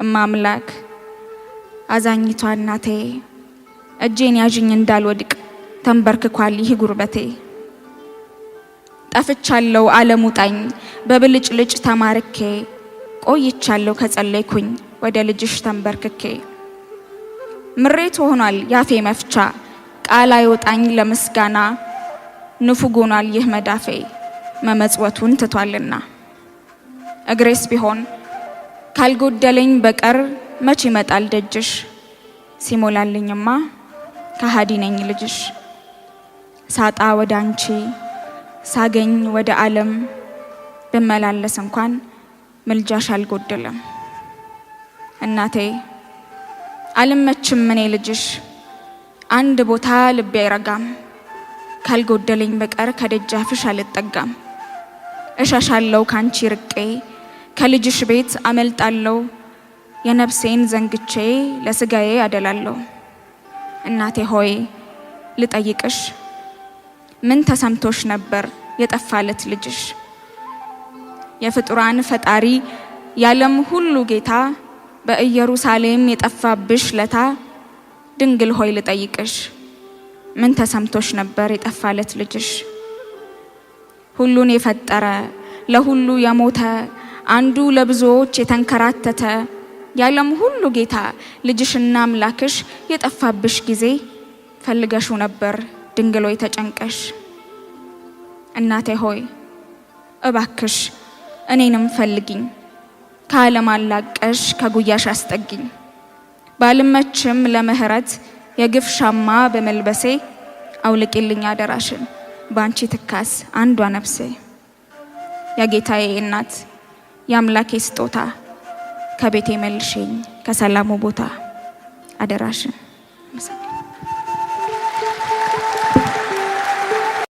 እማምላክ አዛኝቷ እናቴ እጄን ያዥኝ እንዳልወድቅ ተንበርክኳል ይህ ጉርበቴ። ጠፍቻለሁ ዓለም ውጣኝ በብልጭልጭ ተማርኬ ቆይቻለሁ ከጸለይኩኝ ወደ ልጅሽ ተንበርክኬ። ምሬት ሆኗል ያፌ መፍቻ ቃል አይወጣኝ ለምስጋና ንፉግ ሆኗል ይህ መዳፌ መመጽወቱን ትቷልና። እግሬስ ቢሆን ካልጎደለኝ በቀር መች ይመጣል ደጅሽ ሲሞላልኝማ ከሃዲ ነኝ ልጅሽ። ሳጣ ወደ አንቺ ሳገኝ ወደ ዓለም ብመላለስ እንኳን ምልጃሽ አልጎደለም። እናቴ አልመችም እኔ ልጅሽ አንድ ቦታ ልቤ አይረጋም። ካልጎደለኝ በቀር ከደጃፍሽ አልጠጋም። እሻሻለው ካንቺ ርቄ ከልጅሽ ቤት አመልጣለሁ። የነፍሴን ዘንግቼ ለስጋዬ አደላለሁ። እናቴ ሆይ ልጠይቅሽ ምን ተሰምቶሽ ነበር የጠፋለት ልጅሽ? የፍጡራን ፈጣሪ ያለም ሁሉ ጌታ በኢየሩሳሌም የጠፋብሽ ለታ ድንግል ሆይ ልጠይቅሽ ምን ተሰምቶሽ ነበር የጠፋለት ልጅሽ? ሁሉን የፈጠረ ለሁሉ የሞተ አንዱ ለብዙዎች የተንከራተተ ያለም ሁሉ ጌታ ልጅሽና አምላክሽ የጠፋብሽ ጊዜ ፈልገሽው ነበር ድንግል ሆይ ተጨንቀሽ። እናቴ ሆይ እባክሽ እኔንም ፈልጊኝ ከዓለም አላቀሽ ከጉያሽ አስጠጊኝ። ባልመችም ለምህረት የግፍ ሻማ በመልበሴ አውልቂልኝ አደራሽን ባንቺ ትካስ አንዷ ነፍሴ። የጌታዬ እናት የአምላኬ ስጦታ ከቤቴ መልሽኝ ከሰላሙ ቦታ አደራሽን።